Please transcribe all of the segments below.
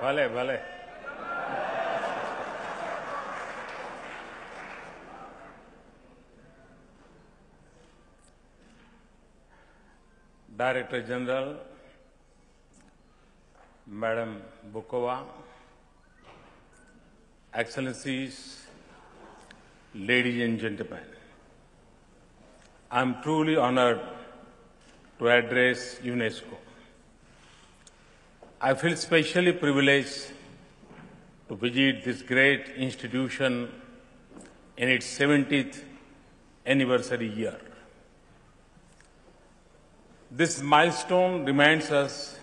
भले भले। Director General, Madam Bukova, Excellencies, ladies and gentlemen, I am truly honored to address UNESCO. I feel specially privileged to visit this great institution in its 70th anniversary year. This milestone reminds us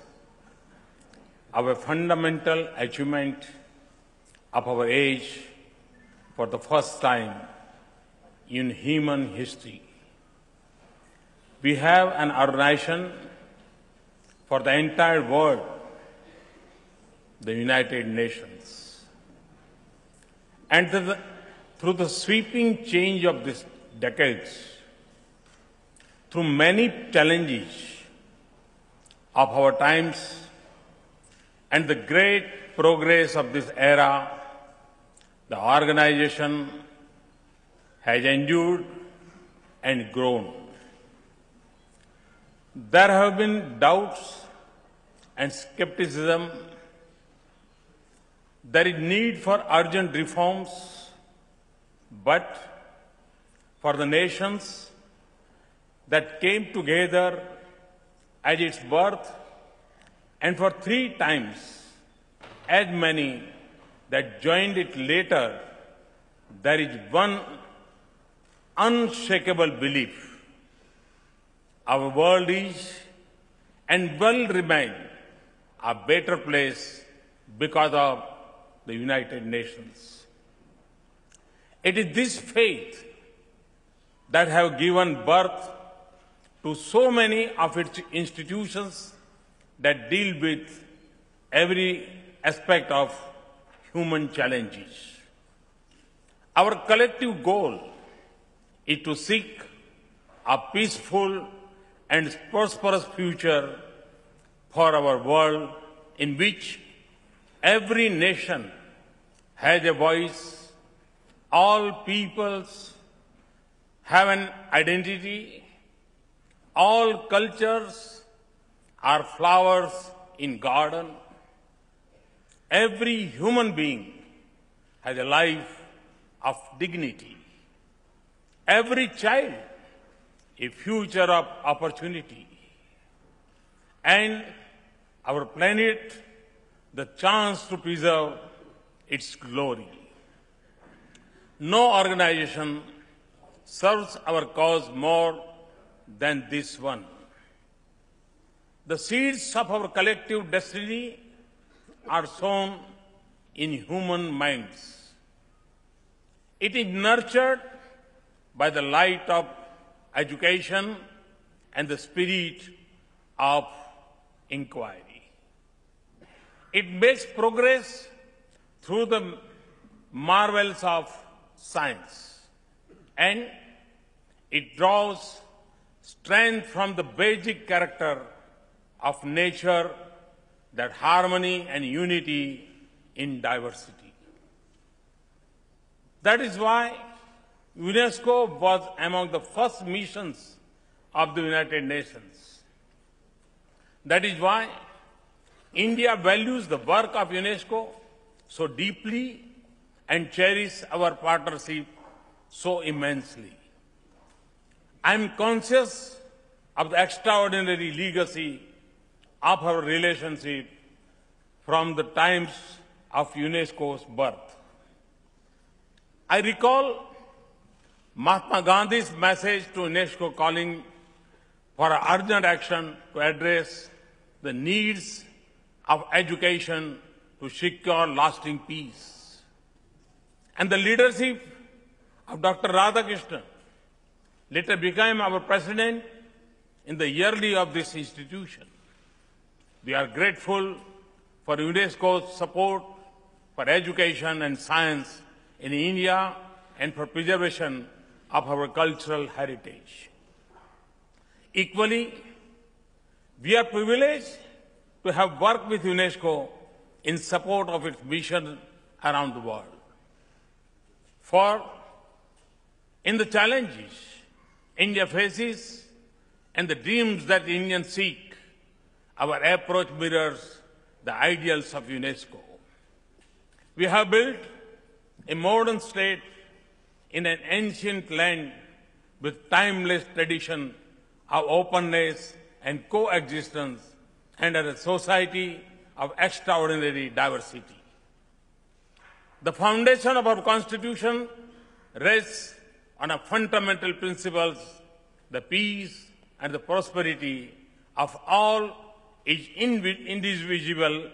of a fundamental achievement of our age for the first time in human history. We have an organization for the entire world, the United Nations. And through the sweeping change of these decades, through many challenges of our times and the great progress of this era, the organization has endured and grown. There have been doubts and skepticism. There is need for urgent reforms, but for the nations that came together at its birth, and for 3 times as many that joined it later, there is one unshakable belief: our world is and will remain a better place because of the United Nations. It is this faith that have given birth to so many of its institutions that deal with every aspect of human challenges. Our collective goal is to seek a peaceful and prosperous future for our world in which every nation has a voice, all peoples have an identity, all cultures are flowers in garden. Every human being has a life of dignity. Every child a future of opportunity. And our planet the chance to preserve its glory. No organization serves our cause more than this one. The seeds of our collective destiny are sown in human minds. It is nurtured by the light of education and the spirit of inquiry. It makes progress through the marvels of science, and it draws strength from the basic character of nature, that harmony and unity in diversity. That is why UNESCO was among the first missions of the United Nations. That is why India values the work of UNESCO so deeply and cherishes our partnership so immensely. I am conscious of the extraordinary legacy of our relationship from the times of UNESCO's birth. I recall Mahatma Gandhi's message to UNESCO calling for urgent action to address the needs of education to secure lasting peace. And the leadership of Dr. Radhakrishnan later became our president in the yearly of this institution. We are grateful for UNESCO's support for education and science in India and for preservation of our cultural heritage. Equally, we are privileged to have worked with UNESCO in support of its mission around the world. For in the challenges India faces and the dreams that Indians seek, our approach mirrors the ideals of UNESCO. We have built a modern state in an ancient land with timeless tradition of openness and coexistence, and as a society of extraordinary diversity. The foundation of our Constitution rests on a fundamental principles: the peace and the prosperity of all is indivisible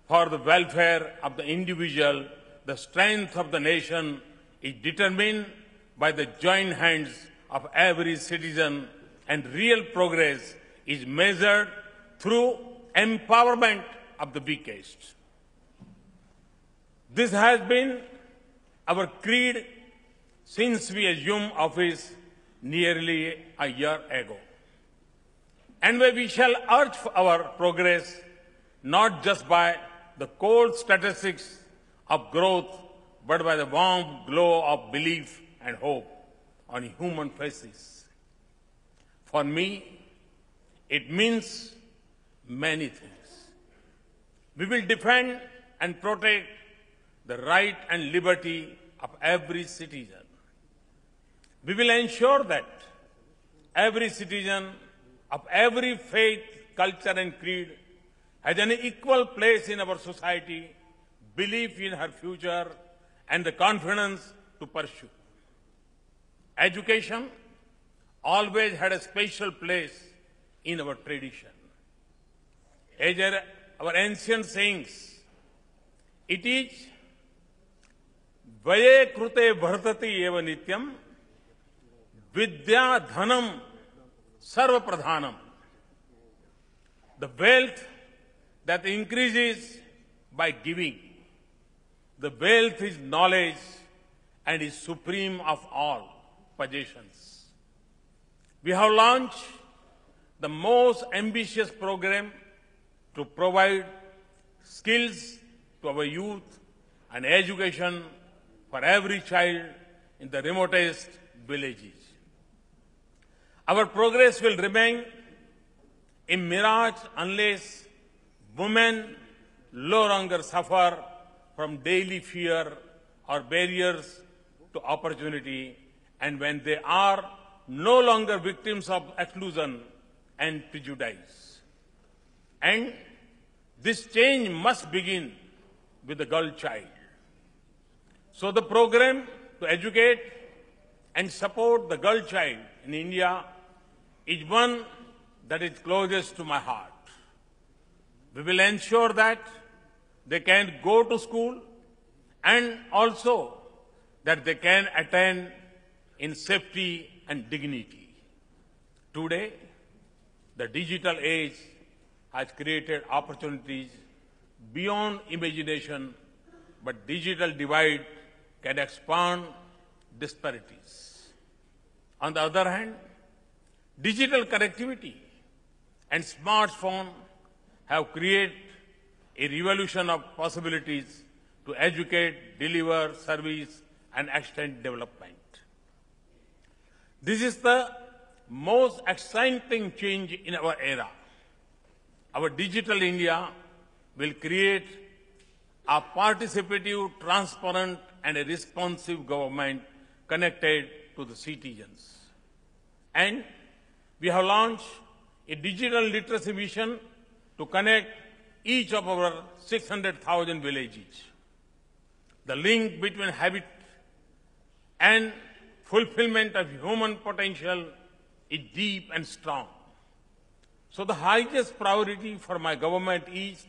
for the welfare of the individual. The strength of the nation is determined by the joint hands of every citizen, and real progress is measured through empowerment of the weakest. This has been our creed since we assumed office nearly a year ago. And we shall urge our progress not just by the cold statistics of growth, but by the warm glow of belief and hope on human faces. For me, it means many things. We will defend and protect the right and liberty of every citizen. We will ensure that every citizen of every faith, culture and creed has an equal place in our society, belief in her future, and the confidence to pursue. Education always had a special place in our tradition. As our ancient sayings, it is Vaye krute bhartati eva nityam vidya dhanam sarva pradhanam. The wealth that increases by giving. The wealth is knowledge and is supreme of all possessions. We have launched the most ambitious program to provide skills to our youth and education for every child in the remotest villages. Our progress will remain a mirage unless women no longer suffer from daily fear or barriers to opportunity, and when they are no longer victims of exclusion and prejudice. And this change must begin with the girl child. So the program to educate and support the girl child in India is one that is closest to my heart. We will ensure that they can go to school and also that they can attend in safety and dignity. Today, the digital age has created opportunities beyond imagination, but digital divide can expand disparities. On the other hand, digital connectivity and smartphone have created a revolution of possibilities to educate, deliver service, and extend development. This is the most exciting change in our era. Our digital India will create a participative, transparent, and a responsive government connected to the citizens. And we have launched a digital literacy mission to connect each of our 600,000 villages. The link between habit and fulfillment of human potential is deep and strong. So the highest priority for my government is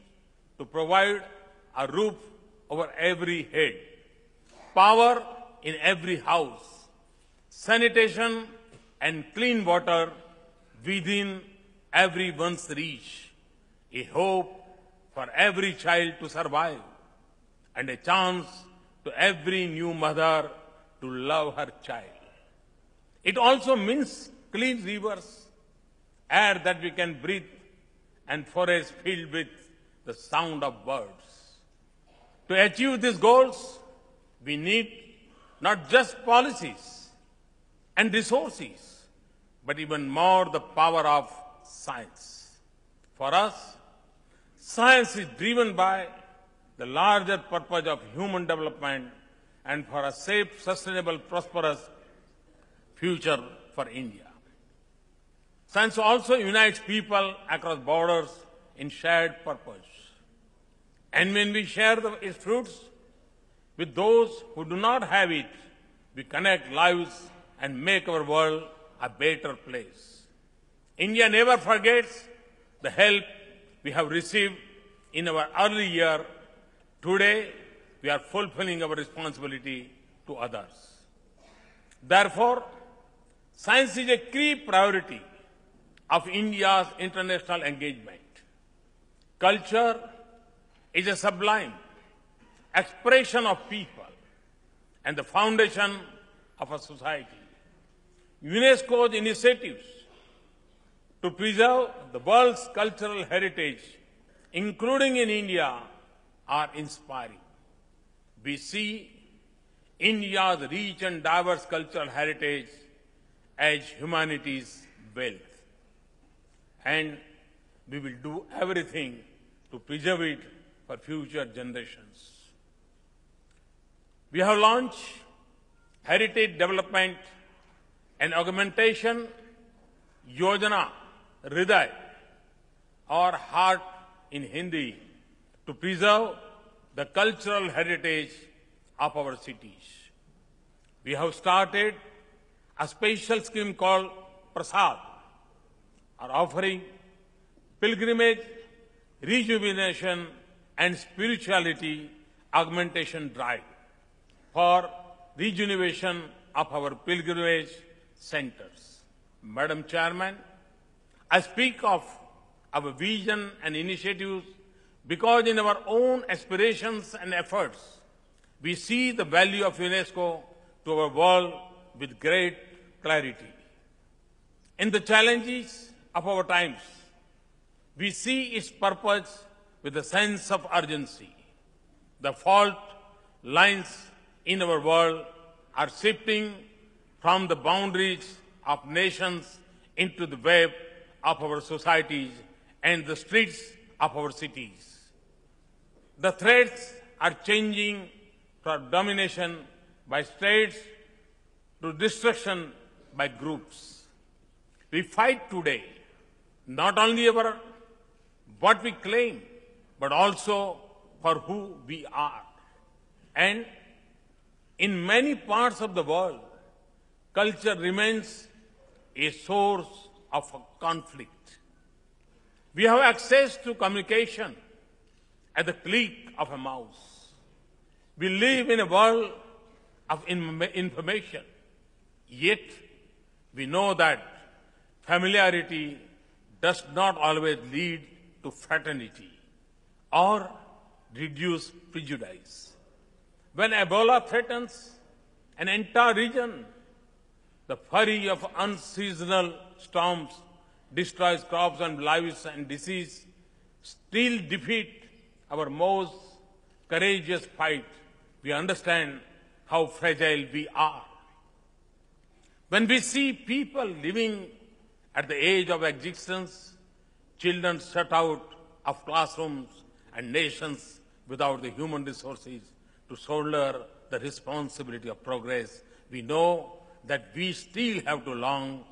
to provide a roof over every head, power in every house, sanitation and clean water within everyone's reach, a hope for every child to survive, and a chance to every new mother to love her child. It also means clean rivers, air that we can breathe, and forests filled with the sound of birds. To achieve these goals, we need not just policies and resources, but even more the power of science. For us, science is driven by the larger purpose of human development and for a safe, sustainable, prosperous future for India. Science also unites people across borders in shared purpose. And when we share its fruits with those who do not have it, we connect lives and make our world a better place. India never forgets the help we have received in our early year. Today, we are fulfilling our responsibility to others. Therefore, science is a key priority of India's international engagement. Culture is a sublime expression of people and the foundation of a society. UNESCO's initiatives to preserve the world's cultural heritage, including in India, are inspiring. We see India's rich and diverse cultural heritage as humanity's wealth. And we will do everything to preserve it for future generations. We have launched Heritage Development and Augmentation Yojana Hriday, or Heart in Hindi, to preserve the cultural heritage of our cities. We have started a special scheme called Prasad, or offering pilgrimage, rejuvenation, and spirituality augmentation drive for rejuvenation of our pilgrimage centers. Madam Chairman, I speak of our vision and initiatives because in our own aspirations and efforts, we see the value of UNESCO to our world with great clarity. In the challenges of our times, we see its purpose with a sense of urgency. The fault lines in our world are shifting from the boundaries of nations into the web of our societies and the streets of our cities. The threats are changing from domination by states to destruction by groups. We fight today not only over what we claim, but also for who we are. And in many parts of the world, culture remains a source of conflict. We have access to communication at the click of a mouse. We live in a world of information, yet we know that familiarity does not always lead to fraternity or reduce prejudice. When Ebola threatens an entire region, the fury of unseasonal storms destroys crops and lives, and disease still defeat our most courageous fight. We understand how fragile we are. When we see people living at the edge of existence, children shut out of classrooms, and nations without the human resources to shoulder the responsibility of progress, we know that we still have a long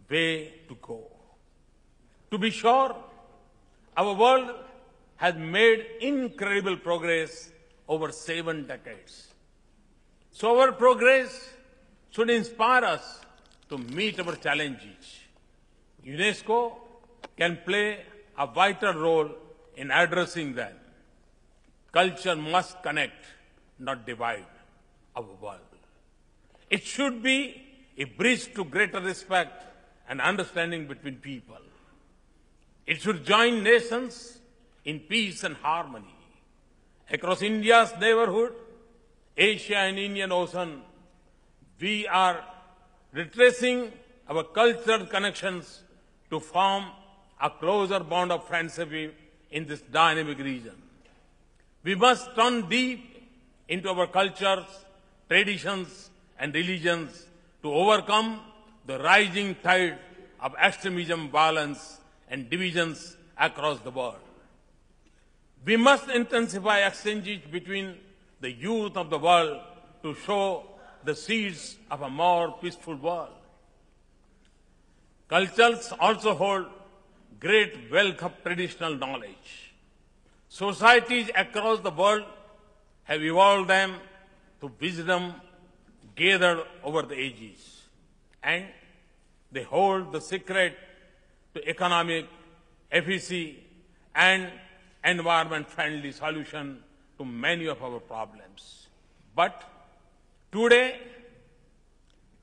way to go. To be sure, our world has made incredible progress over 7 decades. So our progress should inspire us to meet our challenges. UNESCO can play a vital role in addressing them. Culture must connect, not divide our world. It should be a bridge to greater respect and understanding between people. It should join nations in peace and harmony. Across India's neighborhood, Asia and Indian Ocean, we are retracing our cultural connections to form a closer bond of friendship in this dynamic region. We must turn deep into our cultures, traditions, and religions to overcome the rising tide of extremism, violence, and divisions across the world. We must intensify exchanges between the youth of the world to show the seeds of a more peaceful world. Cultures also hold great wealth of traditional knowledge. Societies across the world have evolved them to wisdom gathered over the ages, and they hold the secret to economic efficiency and environment-friendly solution to many of our problems. But today,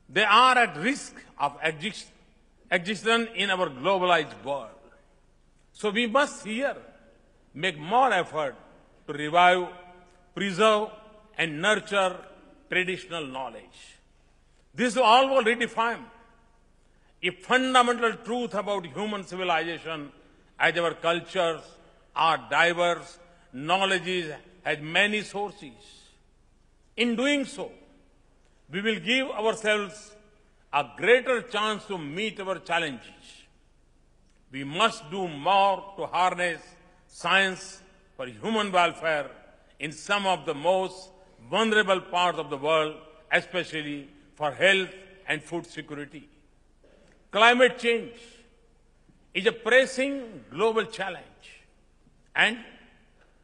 they are at risk of existence in our globalized world. So we must here make more effort to revive, preserve, and nurture traditional knowledge. This all will redefine a fundamental truth about human civilization as our cultures are diverse, knowledge has many sources. In doing so, we will give ourselves a greater chance to meet our challenges. We must do more to harness science for human welfare in some of the most vulnerable parts of the world, especially for health and food security. Climate change is a pressing global challenge, and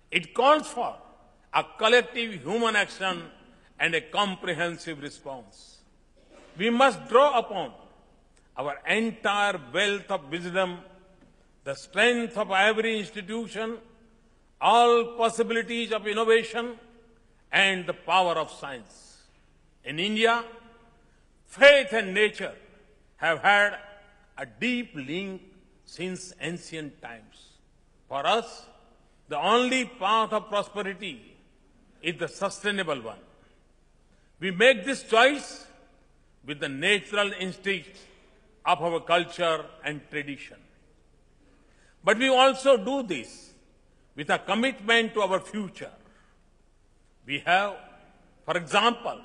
it calls for a collective human action and a comprehensive response. We must draw upon our entire wealth of wisdom, the strength of every institution, all possibilities of innovation, and the power of science. In India, faith and nature have had a deep link since ancient times. For us, the only path of prosperity is the sustainable one. We make this choice with the natural instincts of our culture and tradition. But we also do this with a commitment to our future. We have, for example,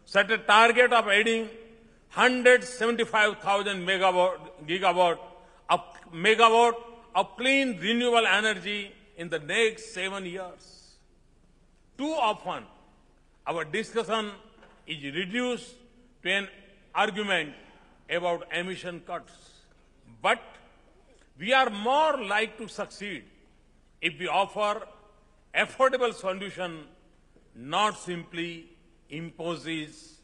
set a target of adding 175,000 megawatt of clean renewable energy in the next 7 years. Too often, our discussion is reduced to an argument about emission cuts. But we are more likely to succeed if we offer affordable solution, not simply imposes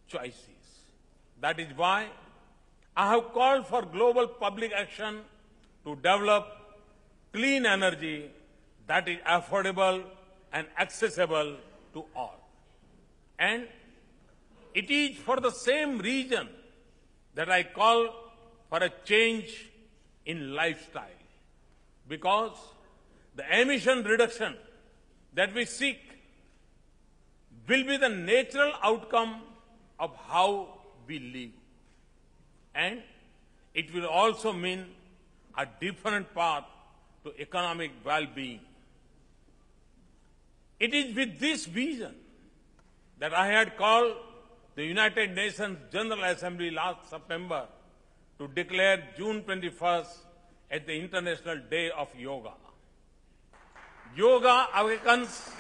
choices. That is why I have called for global public action to develop clean energy that is affordable and accessible to all. And it is for the same reason that I call for a change in lifestyle, because the emission reduction that we seek will be the natural outcome of how we live. And it will also mean a different path to economic well-being. It is with this vision that I had called the United Nations General Assembly last September to declare June 21st as the International Day of Yoga. Yoga awakens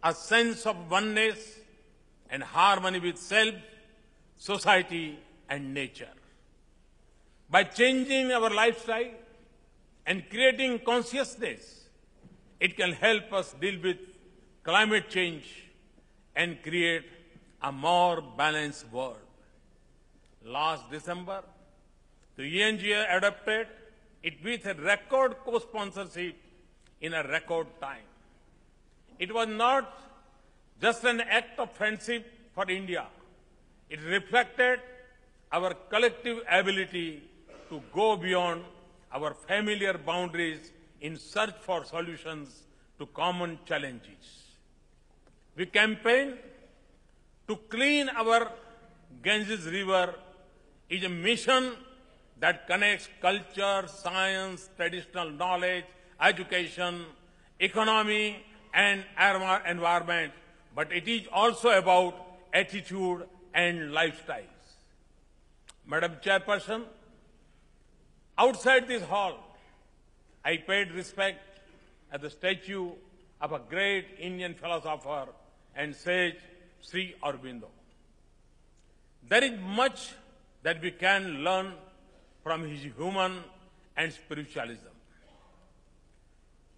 a sense of oneness and harmony with self, society, and nature. By changing our lifestyle and creating consciousness, it can help us deal with climate change and create a more balanced world. Last December, the UNGA adopted it with a record co-sponsorship in a record time. It was not just an act of friendship for India. It reflected our collective ability to go beyond our familiar boundaries in search for solutions to common challenges. We campaign to clean our Ganges River is a mission that connects culture, science, traditional knowledge, education, economy, and environment, but it is also about attitude and lifestyles. Madam Chairperson, outside this hall, I paid respect at the statue of a great Indian philosopher and sage, Sri Aurobindo. There is much that we can learn from his human and spiritualism.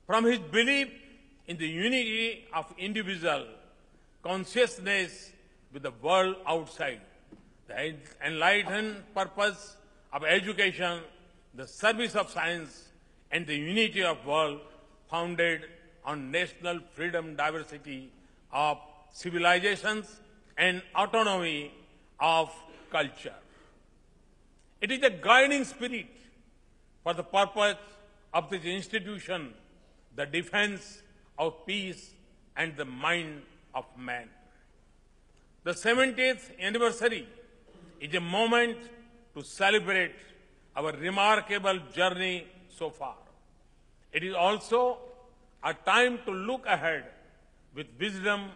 From his belief in the unity of individual consciousness with the world outside, the enlightened purpose of education, the service of science, and the unity of world founded on national freedom, diversity of civilizations, and autonomy of culture. It is a guiding spirit for the purpose of this institution, the defense of peace and the mind of man. The 70th anniversary is a moment to celebrate our remarkable journey so far. It is also a time to look ahead with wisdom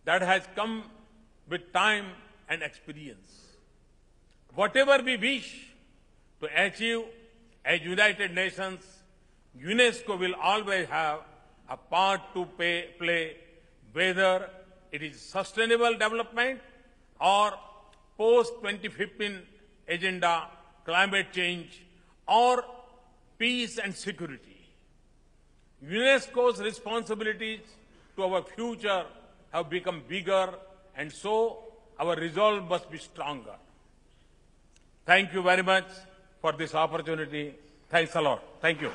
that has come with time and experience. Whatever we wish to achieve as United Nations, UNESCO will always have a part to play, whether it is sustainable development or post-2015 agenda, climate change, or peace and security. UNESCO's responsibilities to our future have become bigger, and so our resolve must be stronger. Thank you very much for this opportunity. Thanks a lot. Thank you.